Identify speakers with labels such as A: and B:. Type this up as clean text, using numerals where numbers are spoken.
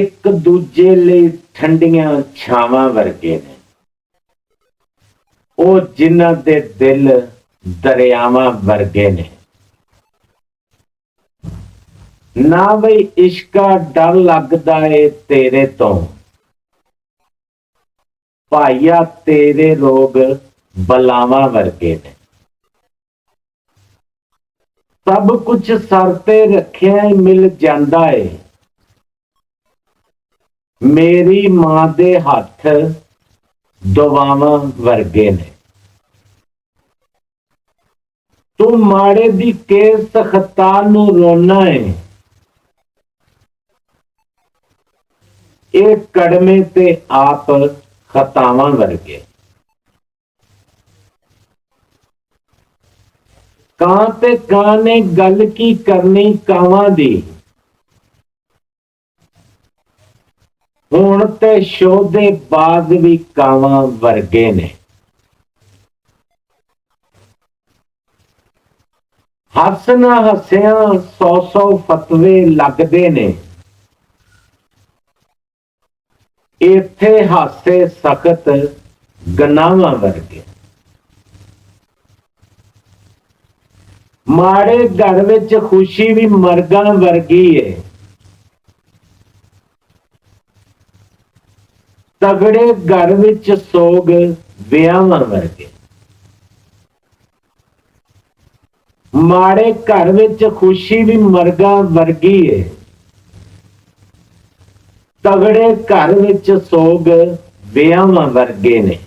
A: ਇੱਕ ਦੂਜੇ ਲਈ ਠੰਡੀਆਂ ਛਾਵਾਂ ਵਰਗੇ ਨੇ। ਉਹ ਜਿਨ੍ਹਾਂ ਦੇ ਦਿਲ ਦਰਿਆਵਾਂ ਵਰਗੇ ਨੇ। ਨਾ ਬਈ ਇਸ਼ਕਾ ਡਰ ਲੱਗਦਾ ਏ ਤੇਰੇ ਤੋਂ, ਭਾਈਆ ਤੇਰੇ ਰੋਗ ਬਲਾਵਾਂ ਵਰਗੇ ਨੇ। ਸਭ ਕੁਝ ਸਰ ਤੇ ਰੱਖਿਆ ਮਿਲ ਜਾਂਦਾ ਏ, ਮੇਰੀ ਮਾਂ ਦੇ ਹੱਥ ਦੁਆਵਾਂ ਵਰਗੇ ਨੇ। ਤੂੰ ਮਾੜੇ ਦੀ ਕੇਸ ਖਤਾ ਨੂੰ ਰੋਣਾ ਏ, ਇਹ ਕੜਮੇ ਤੇ ਆਪ ਖਤਾਵਾਂ ਵਰਗੇ। ਕਾਂ ਤੇ ਕਾਂ ਨੇ ਗੱਲ ਕੀ ਕਰਨੀ ਕਾਵਾਂ ਦੀ, ਹੁਣ ਤੇ ਸ਼ੋਅ ਦੇ ਬਾਅਦ ਵੀ ਕਾਵਾਂ ਵਰਗੇ ਨੇ। ਹੱਸਣਾ ਹੱਸਿਆਂ 100 ਫਤਵੇ ਲੱਗਦੇ ਨੇ, ਇੱਥੇ ਹਾਸੇ ਸਖਤ ਗਨਾਵਾਂ ਵਰਗੇ। ਮਾੜੇ ਘਰ ਵਿੱਚ ਖੁਸ਼ੀ ਵੀ ਮਰਗਾਂ ਵਰਗੀ ਏ, ਤਗੜੇ ਘਰ ਵਿੱਚ ਸੋਗ ਵਿਆਹਾਂ ਵਰਗੇ। ਮਾੜੇ ਘਰ ਵਿੱਚ ਖੁਸ਼ੀ ਵੀ ਮਰਗਾਂ ਵਰਗੀ ਏ, ਤਗੜੇ ਘਰ ਵਿੱਚ ਸੋਗ ਵਿਆਹਾਂ ਵਰਗੇ ਨੇ।